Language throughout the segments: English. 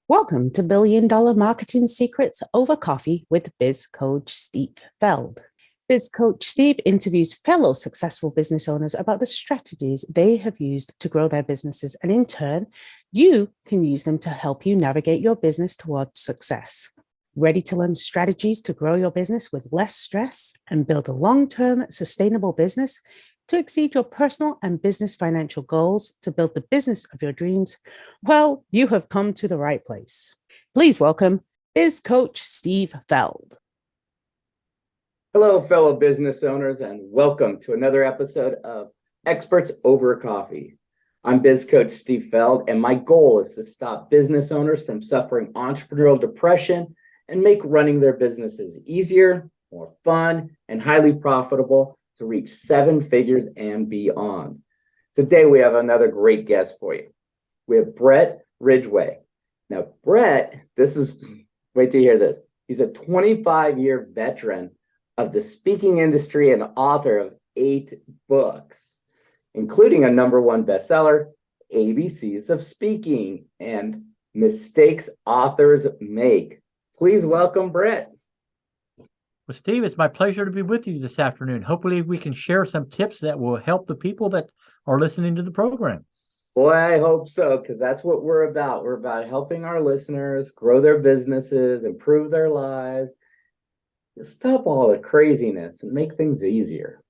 Welcome to Billion Dollar Marketing Secrets Over Coffee with Biz Coach Steve Feld. Biz Coach Steve interviews fellow successful business owners about the strategies they have used to grow their businesses, and in turn, you can use them to help you navigate your business towards success. Ready to learn strategies to grow your business with less stress and build a long-term sustainable business to exceed your personal and business financial goals to build the business of your dreams? Well, you have come to the right place. Please welcome Biz Coach Steve Feld. Hello, fellow business owners, and welcome to another episode of Experts Over Coffee. I'm Biz Coach Steve Feld, and my goal is to stop business owners from suffering entrepreneurial depression and make running their businesses easier, more fun, and highly profitable to reach 7 figures and beyond. Today, we have another great guest for you. We have Bret Ridgway. Now, Bret, wait to hear this. He's a 25-year veteran of the speaking industry and author of 8 books, including a #1 bestseller, ABCs of Speaking, and Mistakes Authors Make. Please welcome Bret. Well, Steve, it's my pleasure to be with you this afternoon. Hopefully we can share some tips that will help the people that are listening to the program. Boy, I hope so, because that's what we're about. We're about helping our listeners grow their businesses, improve their lives, stop all the craziness and make things easier.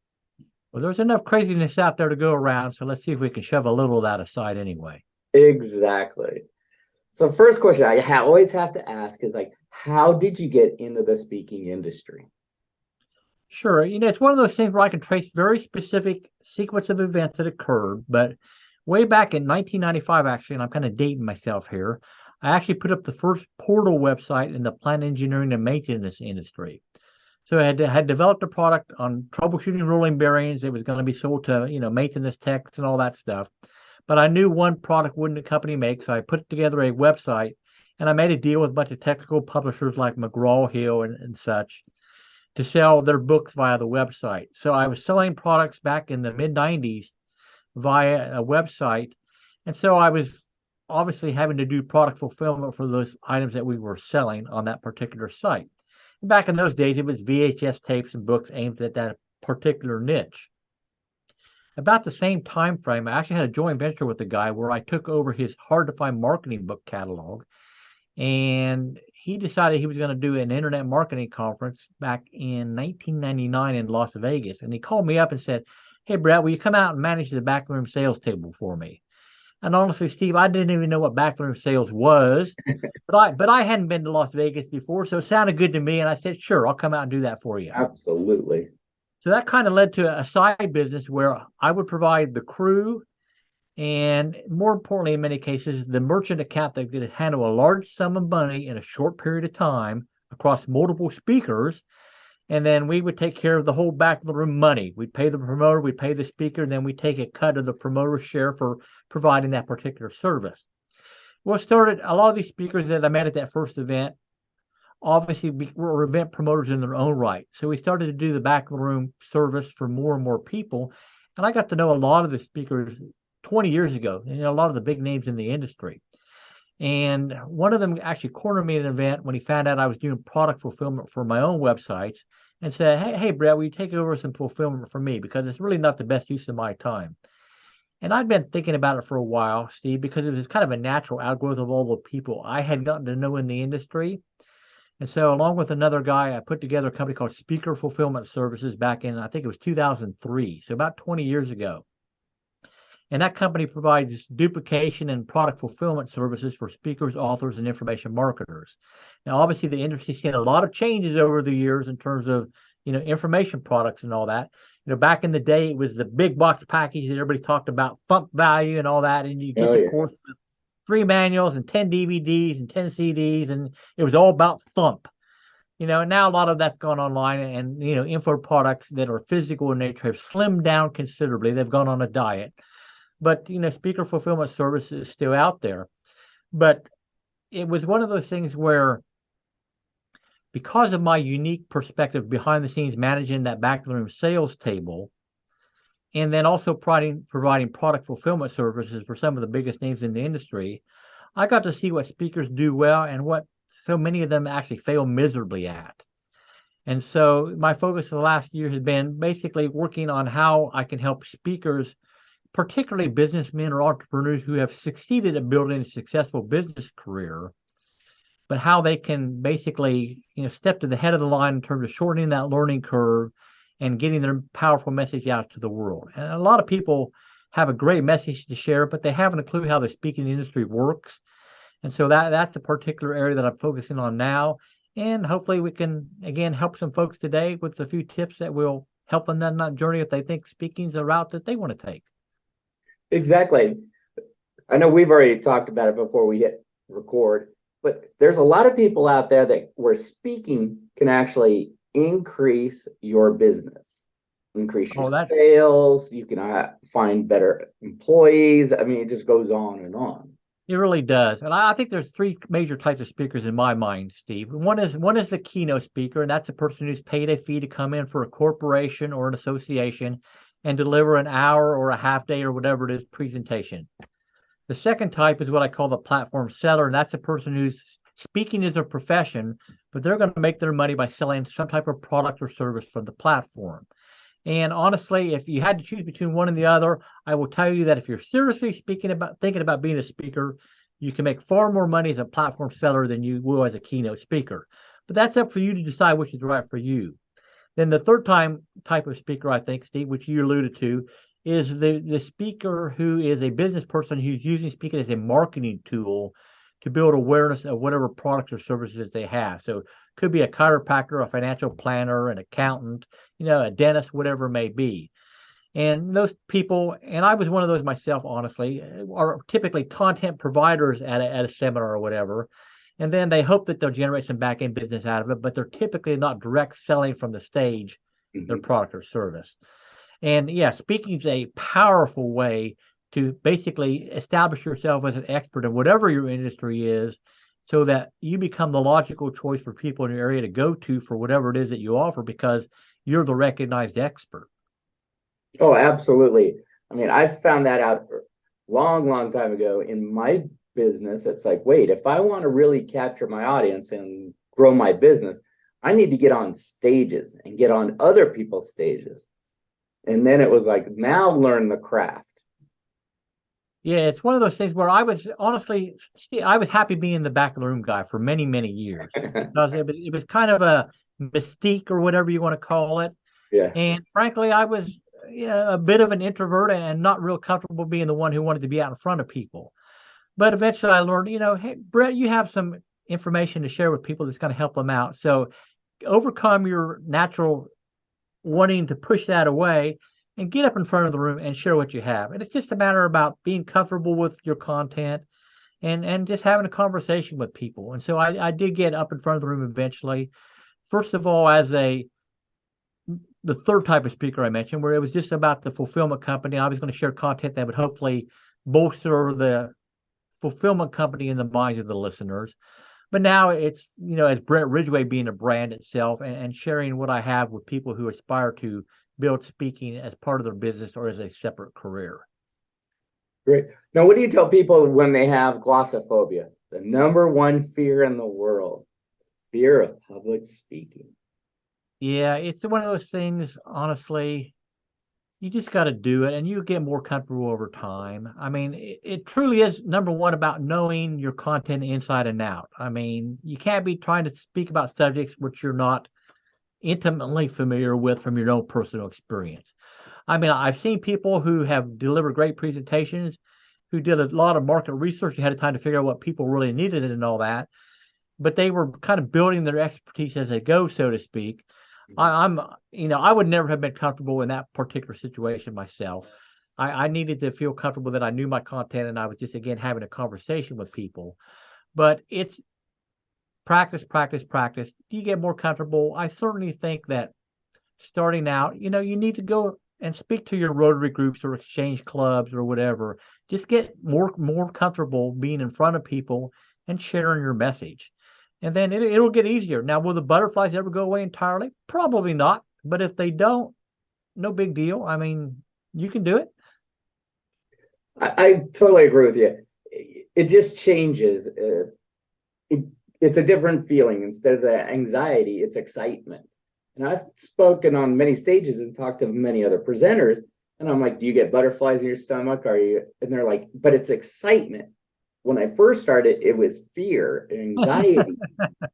Well, there's enough craziness out there to go around, so let's see if we can shove a little of that aside anyway. Exactly. So first question I always have to ask is how did you get into the speaking industry? Sure. It's one of those things where I can trace very specific sequence of events that occurred, but way back in 1995, actually, and I'm kind of dating myself here, I actually put up the first portal website in the plant engineering and maintenance industry. So I had developed a product on troubleshooting rolling bearings. It was going to be sold to, maintenance techs and all that stuff. But I knew one product wouldn't a company make, so I put together a website, and I made a deal with a bunch of technical publishers like McGraw-Hill and such to sell their books via the website. So I was selling products back in the mid-90s via a website, and so I was obviously having to do product fulfillment for those items that we were selling on that particular site. Back in those days, it was VHS tapes and books aimed at that particular niche. About the same time frame, I actually had a joint venture with a guy where I took over his hard-to-find marketing book catalog, and he decided he was going to do an internet marketing conference back in 1999 in Las Vegas. And he called me up and said, "Hey, Bret, will you come out and manage the backroom sales table for me?" And honestly, Steve, I didn't even know what backroom sales was, but I hadn't been to Las Vegas before, so it sounded good to me. And I said, "Sure, I'll come out and do that for you." Absolutely. So that kind of led to a side business where I would provide the crew and, more importantly, in many cases, the merchant account that could handle a large sum of money in a short period of time across multiple speakers. And then we would take care of the whole back of the room money. We'd pay the promoter, we'd pay the speaker, and then we'd take a cut of the promoter's share for providing that particular service. Well, started a lot of these speakers that I met at that first event obviously were event promoters in their own right. So we started to do the back of the room service for more and more people. And I got to know a lot of the speakers 20 years ago, a lot of the big names in the industry. And one of them actually cornered me at an event when he found out I was doing product fulfillment for my own websites and said, hey, Bret, will you take over some fulfillment for me? Because it's really not the best use of my time. And I'd been thinking about it for a while, Steve, because it was kind of a natural outgrowth of all the people I had gotten to know in the industry. And so along with another guy, I put together a company called Speaker Fulfillment Services back in, I think it was 2003. So about 20 years ago. And that company provides duplication and product fulfillment services for speakers, authors, and information marketers. Now, obviously, the industry's seen a lot of changes over the years in terms of, information products and all that. Back in the day, it was the big box package that everybody talked about, thump value and all that. And you get the course with 3 manuals and 10 DVDs and 10 CDs, and it was all about thump. And now a lot of that's gone online, and, info products that are physical in nature have slimmed down considerably. They've gone on a diet. But, speaker fulfillment service is still out there. But it was one of those things where, because of my unique perspective behind the scenes managing that back of the room sales table, and then also providing product fulfillment services for some of the biggest names in the industry, I got to see what speakers do well and what so many of them actually fail miserably at. And so my focus for the last year has been basically working on how I can help speakers, particularly businessmen or entrepreneurs who have succeeded at building a successful business career, but how they can basically, step to the head of the line in terms of shortening that learning curve and getting their powerful message out to the world. And a lot of people have a great message to share, but they haven't a clue how the speaking industry works. And so that's the particular area that I'm focusing on now. And hopefully we can, again, help some folks today with a few tips that will help them on that journey if they think speaking is a route that they want to take. Exactly. I know we've already talked about it before we hit record, but there's a lot of people out there that where speaking can actually increase your business, increase your sales. You can find better employees. I mean, it just goes on and on. It really does. And I think there's three major types of speakers in my mind, Steve. One is the keynote speaker, and that's a person who's paid a fee to come in for a corporation or an association and deliver an hour or a half day or whatever it is presentation. The second type is what I call the platform seller, and that's a person who's speaking is a profession, but they're going to make their money by selling some type of product or service from the platform. And honestly, if you had to choose between one and the other, I will tell you that if you're seriously thinking about being a speaker, you can make far more money as a platform seller than you will as a keynote speaker. But that's up for you to decide which is right for you. Then the third type of speaker, I think, Steve, which you alluded to, is the speaker who is a business person who's using speaking as a marketing tool to build awareness of whatever products or services they have. So it could be a chiropractor, a financial planner, an accountant, a dentist, whatever it may be. And those people, and I was one of those myself, honestly, are typically content providers at a seminar or whatever. And then they hope that they'll generate some back-end business out of it, but they're typically not direct selling from the stage their product or service. And yeah, speaking is a powerful way to basically establish yourself as an expert in whatever your industry is, so that you become the logical choice for people in your area to go to for whatever it is that you offer, because you're the recognized expert. Oh, absolutely. I mean, I found that out a long time ago in my business. It's like, wait, if I want to really capture my audience and grow my business, I need to get on stages and get on other people's stages. And then it was like, now learn the craft. Yeah, it's one of those things where I was happy being the back of the room guy for many, many years, because it was kind of a mystique or whatever you want to call it. Yeah. And frankly, I was a bit of an introvert and not real comfortable being the one who wanted to be out in front of people. But eventually I learned, hey, Bret, you have some information to share with people that's going to help them out. So overcome your natural wanting to push that away and get up in front of the room and share what you have. And it's just a matter about being comfortable with your content and just having a conversation with people. And so I did get up in front of the room eventually. First of all, as the third type of speaker I mentioned, where it was just about the fulfillment company. I was going to share content that would hopefully bolster the fulfillment company in the minds of the listeners. But now it's, as Bret Ridgway being a brand itself and sharing what I have with people who aspire to build speaking as part of their business or as a separate career. Great. Now, what do you tell people when they have glossophobia? The number one fear in the world, fear of public speaking. Yeah, it's one of those things, honestly, you just got to do it and you get more comfortable over time. I mean, it truly is, number one, about knowing your content inside and out. I mean, you can't be trying to speak about subjects which you're not intimately familiar with from your own personal experience. I mean, I've seen people who have delivered great presentations, who did a lot of market research ahead of time to figure out what people really needed and all that, but they were kind of building their expertise as they go, so to speak. I would never have been comfortable in that particular situation myself. I needed to feel comfortable that I knew my content and I was just, again, having a conversation with people. But it's practice. You get more comfortable. I certainly think that starting out, you need to go and speak to your Rotary groups or exchange clubs or whatever. Just get more comfortable being in front of people and sharing your message. And then it'll get easier. Now, will the butterflies ever go away entirely? Probably not. But if they don't, no big deal. I mean, you can do it. I totally agree with you. it just changes. It's a different feeling. Instead of the anxiety, it's excitement. And I've spoken on many stages and talked to many other presenters, and I'm like, do you get butterflies in your stomach? Are you? And they're like, but it's excitement. When I first started, it was fear and anxiety. And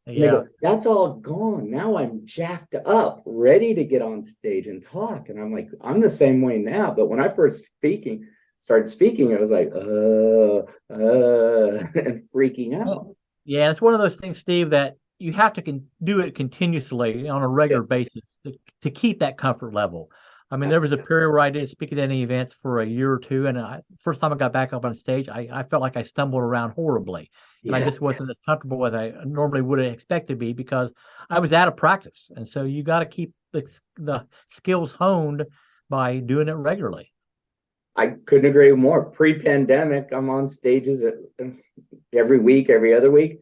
they Yeah. go, that's all gone. Now I'm jacked up, ready to get on stage and talk. And I'm like, I'm the same way now. But when I first started speaking, it was like, and freaking out. Yeah, it's one of those things, Steve, that you have to do it continuously on a regular basis to keep that comfort level. I mean, there was a period where I didn't speak at any events for a year or two, and first time I got back up on stage, I felt like I stumbled around horribly, and I just wasn't as comfortable as I normally would expect to be because I was out of practice. And so you got to keep the skills honed by doing it regularly. I couldn't agree more. Pre-pandemic, I'm on stages every week, every other week.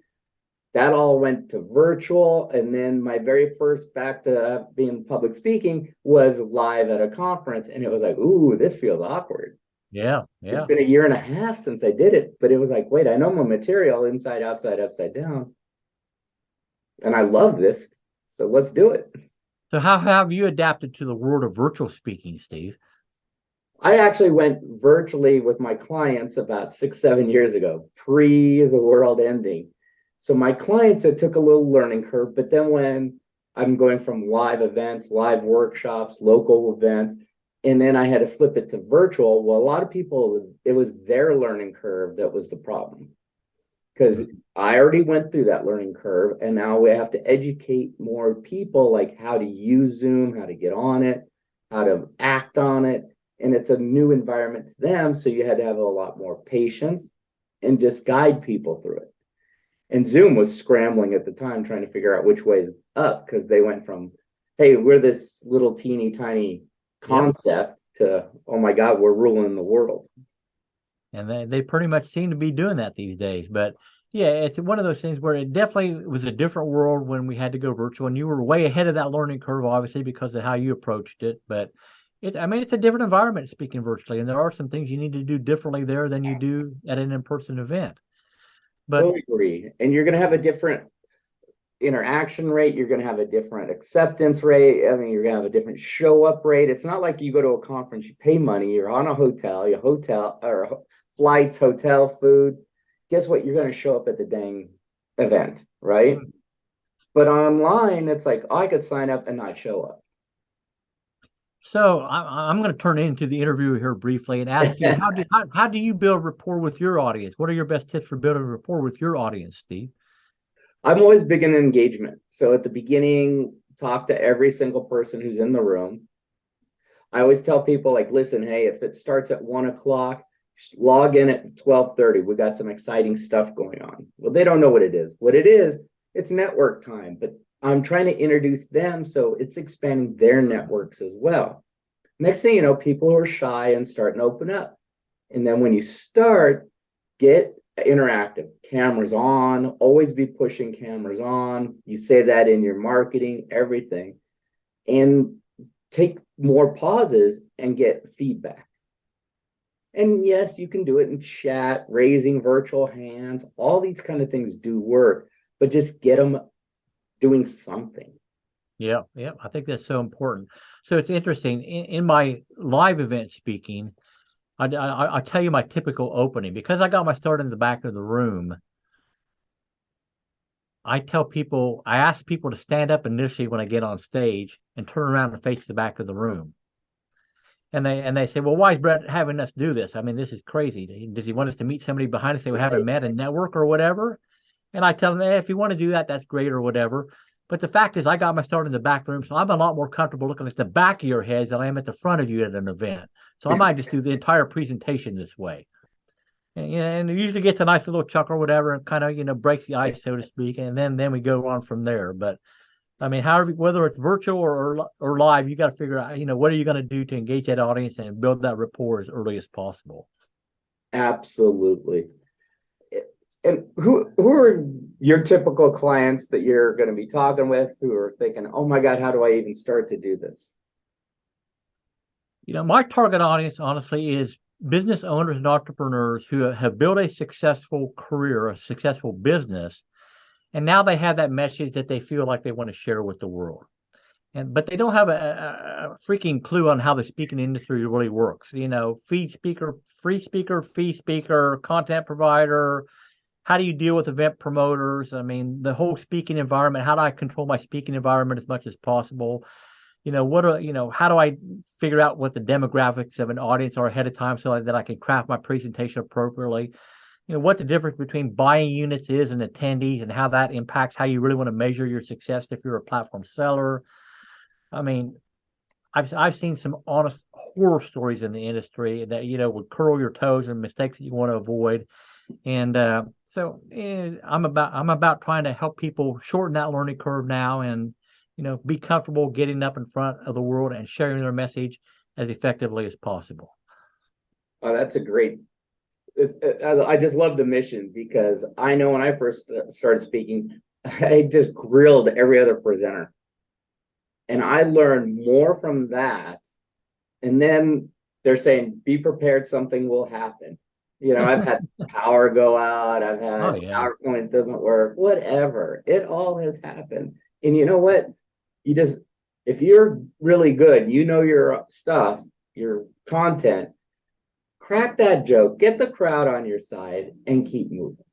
That all went to virtual. And then my very first back to being public speaking was live at a conference. And it was like, ooh, this feels awkward. Yeah. It's been a year and a half since I did it, but it was like, wait, I know my material inside, outside, upside down. And I love this. So let's do it. So how have you adapted to the world of virtual speaking, Steve? I actually went virtually with my clients about 6-7 years ago, pre the world ending. So my clients, it took a little learning curve, but then when I'm going from live events, live workshops, local events, and then I had to flip it to virtual, well, a lot of people, it was their learning curve that was the problem. Because I already went through that learning curve, and now we have to educate more people, like how to use Zoom, how to get on it, how to act on it. And it's a new environment to them. So you had to have a lot more patience and just guide people through it. And Zoom was scrambling at the time, trying to figure out which way is up, because they went from, hey, we're this little teeny tiny concept to, oh my God, we're ruling the world. And they pretty much seem to be doing that these days. But yeah, it's one of those things where it definitely was a different world when we had to go virtual. And you were way ahead of that learning curve, obviously, because of how you approached it. But it's a different environment speaking virtually, and there are some things you need to do differently there than you do at an in-person event. But totally agree. And you're going to have a different interaction rate. You're going to have a different acceptance rate. I mean, you're going to have a different show up rate. It's not like you go to a conference, you pay money, you're on a hotel, your hotel or flights, hotel, food. Guess what? You're going to show up at the dang event, right? But online, it's like, oh, I could sign up and not show up. So I'm going to turn into the interview here briefly and ask you, how do you build rapport with your audience? What are your best tips for building rapport with your audience, Steve? I'm always big in engagement. So at the beginning, talk to every single person who's in the room. I always tell people, like, listen, hey, if it starts at 1:00, just log in at 12:30. We got some exciting stuff going on. Well, they don't know what it is. What it is, it's network time, but I'm trying to introduce them, so it's expanding their networks as well. Next thing you know, people who are shy and starting to open up. And then when you start, get interactive. Cameras on, always be pushing cameras on. You say that in your marketing, everything. And take more pauses and get feedback. And yes, you can do it in chat, raising virtual hands. All these kind of things do work, but just get them doing something. Yeah, I think that's so important. So it's interesting. In my live event speaking, I'll tell you my typical opening. Because I got my start in the back of the room, I ask people to stand up initially when I get on stage and turn around and face the back of the room. And they say, well, why is Bret having us do this? I mean, this is crazy. Does he want us to meet somebody behind us that we haven't met and network or whatever? And I tell them, hey, if you want to do that, that's great or whatever. But the fact is, I got my start in the back of the room, so I'm a lot more comfortable looking at the back of your heads than I am at the front of you at an event. So I might just do the entire presentation this way. And it usually gets a nice little chuckle or whatever, and kind of, breaks the ice, so to speak. And then we go on from there. But I mean, however, whether it's virtual or live, you got to figure out, what are you going to do to engage that audience and build that rapport as early as possible. Absolutely. And who are your typical clients that you're going to be talking with who are thinking, oh my God, how do I even start to do this? My target audience, honestly, is business owners and entrepreneurs who have built a successful career, a successful business, and now they have that message that they feel like they want to share with the world. But they don't have a freaking clue on how the speaking industry really works. Fee speaker, fee speaker, content provider. How do you deal with event promoters? I mean, the whole speaking environment. How do I control my speaking environment as much as possible? How do I figure out what the demographics of an audience are ahead of time so that I can craft my presentation appropriately? What the difference between buying units is and attendees, and how that impacts how you really want to measure your success if you're a platform seller. I mean, I've seen some honest horror stories in the industry that would curl your toes and mistakes that you want to avoid. And I'm about trying to help people shorten that learning curve now, and be comfortable getting up in front of the world and sharing their message as effectively as possible. Oh, that's a great. I just love the mission, because I know when I first started speaking, I just grilled every other presenter. And I learned more from that. And then they're saying, be prepared, something will happen. I've had power go out. I've had PowerPoint doesn't work, whatever. It all has happened. And you know what? If you're really good, your stuff, your content, crack that joke, get the crowd on your side, and keep moving.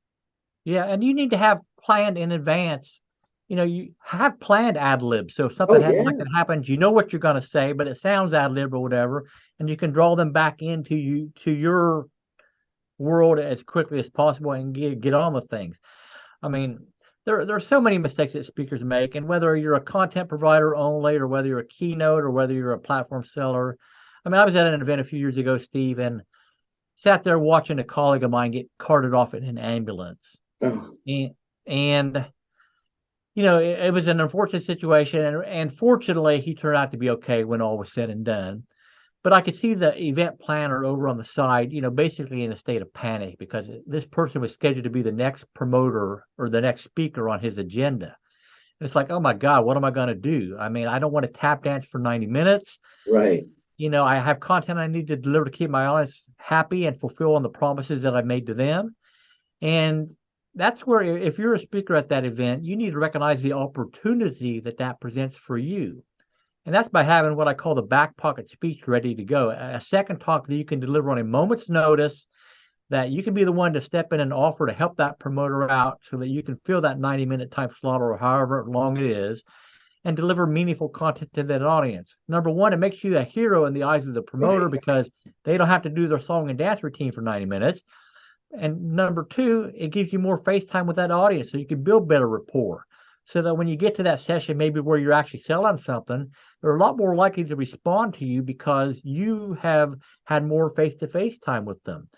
Yeah. And you need to have planned in advance. You have planned ad libs. So if something like that happens, you know what you're going to say, but it sounds ad lib or whatever, and you can draw them back into your world as quickly as possible and get on with things. I mean, there are so many mistakes that speakers make, and whether you're a content provider only, or whether you're a keynote, or whether you're a platform seller. I mean, I was at an event a few years ago, Steve, and sat there watching a colleague of mine get carted off in an ambulance. Oh. And it was an unfortunate situation, and fortunately, he turned out to be okay when all was said and done. But I could see the event planner over on the side, basically in a state of panic, because this person was scheduled to be the next promoter or the next speaker on his agenda. And it's like, oh my God, what am I going to do? I mean, I don't want to tap dance for 90 minutes. Right. I have content I need to deliver to keep my audience happy and fulfill on the promises that I made to them. And that's where, if you're a speaker at that event, you need to recognize the opportunity that presents for you. And that's by having what I call the back pocket speech ready to go, a second talk that you can deliver on a moment's notice, that you can be the one to step in and offer to help that promoter out so that you can fill that 90-minute time slot or however long it is, and deliver meaningful content to that audience. Number one, it makes you a hero in the eyes of the promoter, because they don't have to do their song and dance routine for 90 minutes. And number two, it gives you more face time with that audience, so you can build better rapport, so that when you get to that session, maybe where you're actually selling something, they're a lot more likely to respond to you because you have had more face-to-face time with them.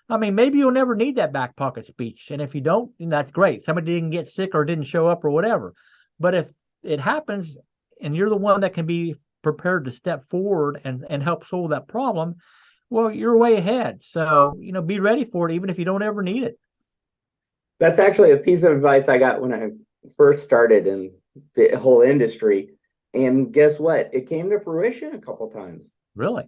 I mean, maybe you'll never need that back pocket speech. And if you don't, that's great. Somebody didn't get sick or didn't show up or whatever. But if it happens and you're the one that can be prepared to step forward and help solve that problem, well, you're way ahead. So, be ready for it, even if you don't ever need it. That's actually a piece of advice I got when I first started in the whole industry. And guess what? It came to fruition a couple times. Really?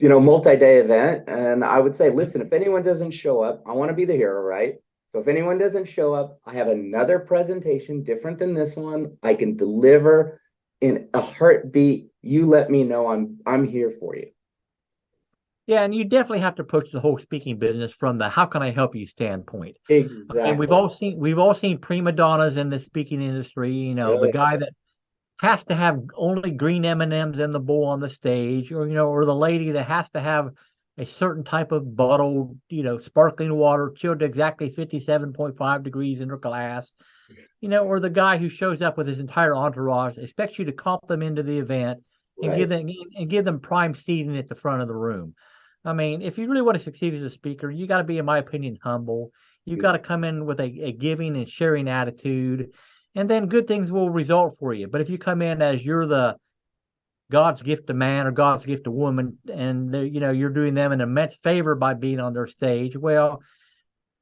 Multi-day event. And I would say, listen, if anyone doesn't show up, I want to be the hero, right? So if anyone doesn't show up, I have another presentation different than this one. I can deliver in a heartbeat. You let me know I'm here for you. Yeah, and you definitely have to approach the whole speaking business from the "how can I help you" standpoint. Exactly. And we've all seen prima donnas in the speaking industry. The guy that has to have only green M&Ms in the bowl on the stage, or the lady that has to have a certain type of bottled, sparkling water chilled to exactly 57.5 degrees in her glass, or the guy who shows up with his entire entourage, expects you to comp them into the event and give them prime seating at the front of the room. I mean, if you really want to succeed as a speaker, you got to be, in my opinion, humble. You've got to come in with a giving and sharing attitude, and then good things will result for you. But if you come in as you're the God's gift to man or God's gift to woman, and you're doing them an immense favor by being on their stage, well,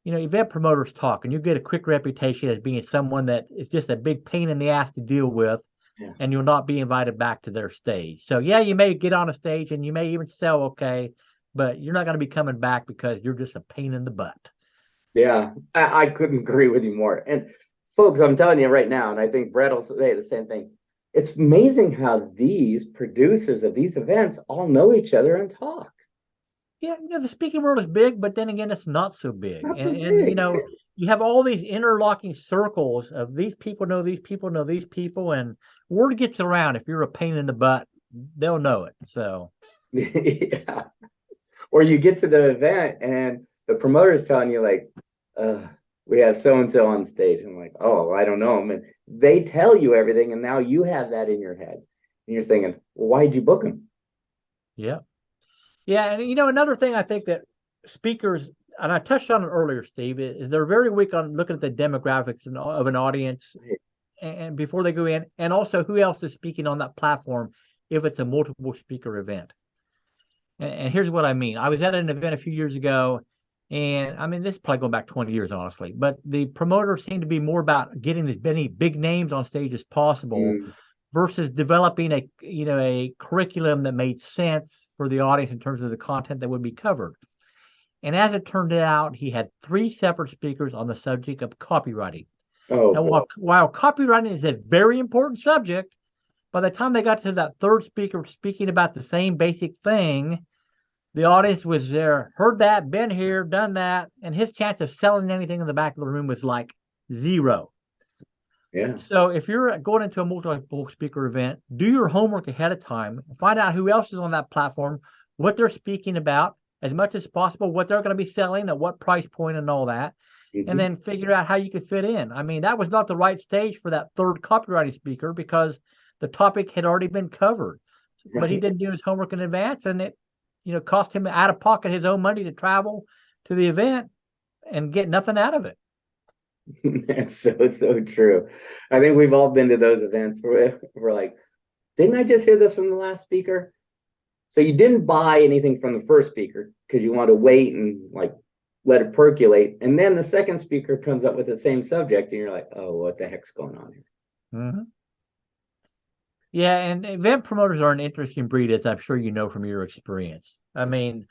event promoters talk, and you get a quick reputation as being someone that is just a big pain in the ass to deal with, and you'll not be invited back to their stage. So yeah, you may get on a stage and you may even sell okay, but you're not going to be coming back because you're just a pain in the butt. Yeah, I couldn't agree with you more. And folks, I'm telling you right now, and I think Brett will say the same thing. It's amazing how these producers of these events all know each other and talk. Yeah, the speaking world is big, but then again, it's not so big. Not so And big. you have all these interlocking circles of these people know these people know these people, and word gets around. If you're a pain in the butt, they'll know it. So, Yeah. Or you get to the event and the promoter's telling you like, we have so and so on stage. I'm like, oh, I don't know them. And they tell you everything, and now you have that in your head, and you're thinking, well, why'd you book them? yeah. Yeah, and another thing I think that speakers, and I touched on it earlier, Steve, is they're very weak on looking at the demographics of an audience and before they go in, and also who else is speaking on that platform if it's a multiple speaker event. And here's what I mean. I was at an event a few years ago, and I mean, this is probably going back 20 years, honestly, but the promoter seemed to be more about getting as many big names on stage as possible versus developing a curriculum that made sense for the audience in terms of the content that would be covered. And as it turned out, he had 3 separate speakers on the subject of copywriting. Oh, now, while copywriting is a very important subject, by the time they got to that third speaker speaking about the same basic thing, the audience was there, heard that, been here, done that, and his chance of selling anything in the back of the room was like 0. yeah. So if you're going into a multiple speaker event, do your homework ahead of time, find out who else is on that platform, what they're speaking about, as much as possible, what they're going to be selling, at what price point and all that, and then figure out how you could fit in. I mean, that was not the right stage for that third copywriting speaker because the topic had already been covered, but he didn't do his homework in advance, and it, cost him out of pocket his own money to travel to the event and get nothing out of it. That's so true. I think we've all been to those events where we're like, didn't I just hear this from the last speaker? So you didn't buy anything from the first speaker because you want to wait and like let it percolate. And then the second speaker comes up with the same subject and you're like, oh, what the heck's going on here? Mm-hmm. Yeah, and event promoters are an interesting breed, as I'm sure you know from your experience. I mean,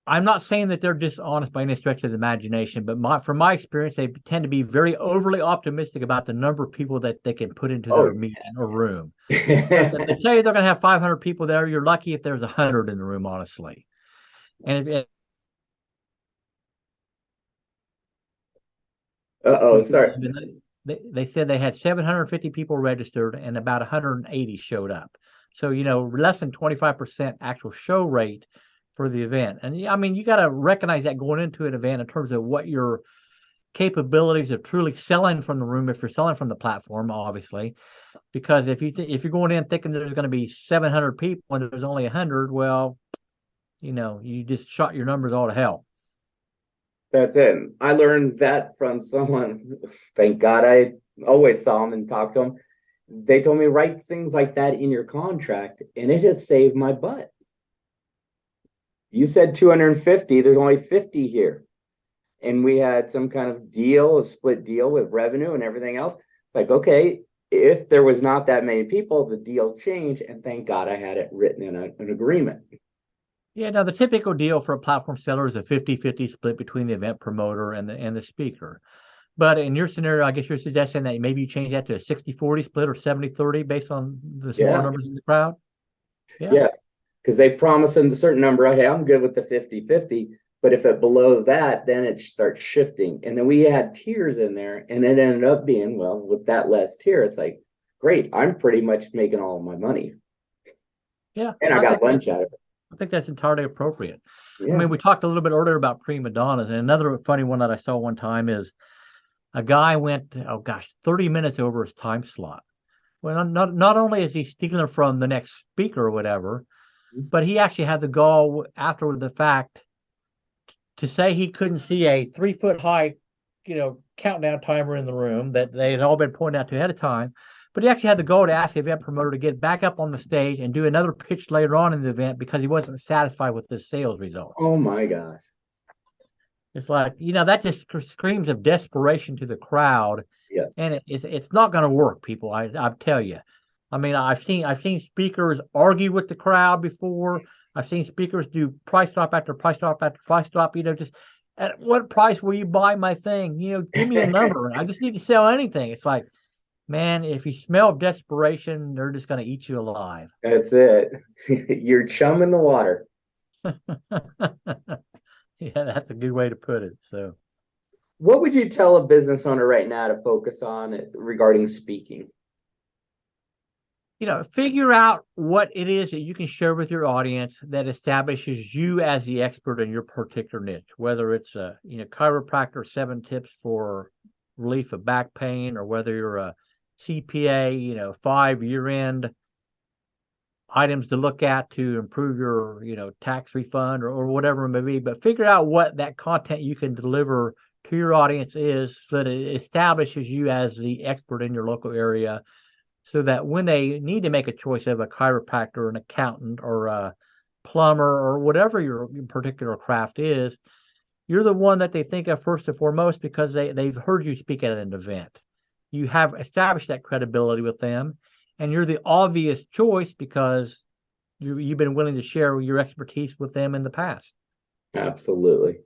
I'm not saying that they're dishonest by any stretch of the imagination, but from my experience, they tend to be very overly optimistic about the number of people that they can put into their meeting or room. If they tell you they're going to have 500 people there, you're lucky if there's 100 in the room, honestly. And sorry. They said they had 750 people registered and about 180 showed up. So, less than 25% actual show rate for the event. And I mean, you got to recognize that going into an event in terms of what your capabilities of truly selling from the room, if you're selling from the platform, obviously, because if you're going in thinking there's going to be 700 people and there's only 100, well, you just shot your numbers all to hell. That's it. I learned that from someone. Thank God I always saw him and talked to him. They told me write things like that in your contract, and it has saved my butt. You said 250, there's only 50 here. And we had some kind of deal, a split deal with revenue and everything else. It's like, okay, if there was not that many people, the deal changed. And thank God I had it written in an agreement. Yeah, now the typical deal for a platform seller is a 50-50 split between the event promoter and the speaker. But in your scenario, I guess you're suggesting that maybe you change that to a 60-40 split or 70-30 based on the smaller numbers in the crowd? Yeah, because they promise them a certain number. Hey, I'm good with the 50-50. But if it below that, then it starts shifting. And then we had tiers in there, and it ended up being, well, with that less tier, it's like, great, I'm pretty much making all of my money. Yeah. And I got lunch out of it. I think that's entirely appropriate. Yeah. I mean, we talked a little bit earlier about prima donnas, and another funny one that I saw one time is a guy went, 30 minutes over his time slot. Well, not only is he stealing from the next speaker or whatever, but he actually had the gall after the fact to say he couldn't see a 3-foot high, countdown timer in the room that they had all been pointed out to ahead of time. But he actually had the goal to ask the event promoter to get back up on the stage and do another pitch later on in the event because he wasn't satisfied with the sales results. Oh my gosh. It's like, that just screams of desperation to the crowd. Yeah. And it's not going to work, people. I tell you. I mean, I've seen speakers argue with the crowd before. I've seen speakers do price drop after price drop after price drop. Just at what price will you buy my thing? Give me a number. I just need to sell anything. It's like, man, if you smell desperation, they're just going to eat you alive. That's it. You're chum in the water. Yeah, that's a good way to put it. So, What would you tell a business owner right now to focus on regarding speaking? figure out what it is that you can share with your audience that establishes you as the expert in your particular niche, whether it's chiropractor 7 tips for relief of back pain, or whether you're a CPA, 5 year-end items to look at to improve your, tax refund, or whatever it may be. But figure out what that content you can deliver to your audience is, so that it establishes you as the expert in your local area, so that when they need to make a choice of a chiropractor, an accountant, or a plumber, or whatever your particular craft is, you're the one that they think of first and foremost, because they've heard you speak at an event. You have established that credibility with them, and you're the obvious choice because you've been willing to share your expertise with them in the past. Absolutely.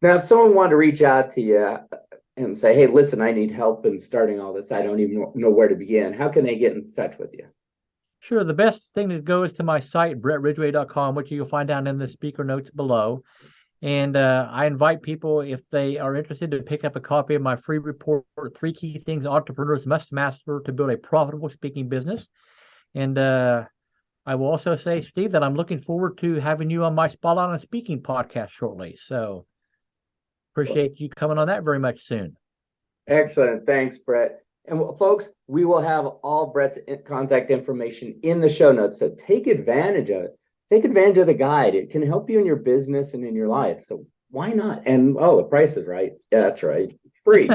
Now, if someone wanted to reach out to you and say, hey, listen, I need help in starting all this, I don't even know where to begin, how can they get in touch with you? Sure. The best thing to go is to my site, bretridgway.com, which you'll find down in the speaker notes below. And I invite people, if they are interested, to pick up a copy of my free report, 3 Key Things Entrepreneurs Must Master to Build a Profitable Speaking Business. And I will also say, Steve, that I'm looking forward to having you on my Spotlight on Speaking podcast shortly. So appreciate you coming on that very much soon. Excellent. Thanks, Bret. And folks, we will have all Bret's contact information in the show notes. So take advantage of it. Take advantage of the guide. It can help you in your business and in your life. So why not? And the price is right. Yeah, that's right. Free.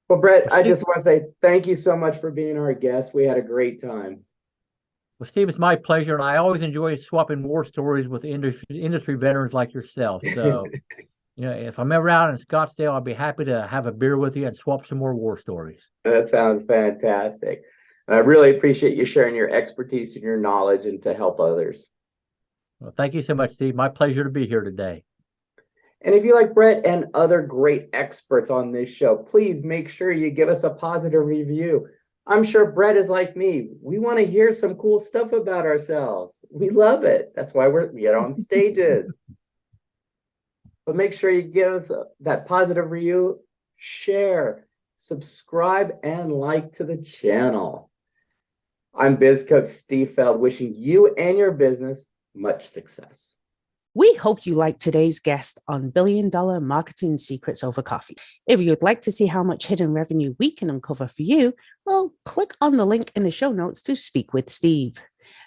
Well, Bret, I just want to say thank you so much for being our guest. We had a great time. Well, Steve, it's my pleasure. And I always enjoy swapping war stories with industry veterans like yourself. So, if I'm ever out in Scottsdale, I'll be happy to have a beer with you and swap some more war stories. That sounds fantastic. And I really appreciate you sharing your expertise and your knowledge and to help others. Well, thank you so much, Steve. My pleasure to be here today. And if you like Bret and other great experts on this show, please make sure you give us a positive review. I'm sure Bret is like me. We want to hear some cool stuff about ourselves. We love it. That's why we get on stages. But make sure you give us that positive review, share, subscribe, and like to the channel. I'm Biz Coach Steve Feld, wishing you and your business much success. We hope you liked today's guest on $1 billion marketing secrets over coffee. If you'd like to see how much hidden revenue we can uncover for you, well, click on the link in the show notes to speak with Steve.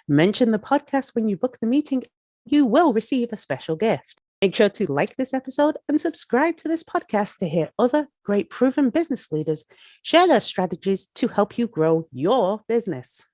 Mention the podcast when you book the meeting. You will receive a special gift. Make sure to like this episode and subscribe to this podcast to hear other great proven business leaders share their strategies to help you grow your business.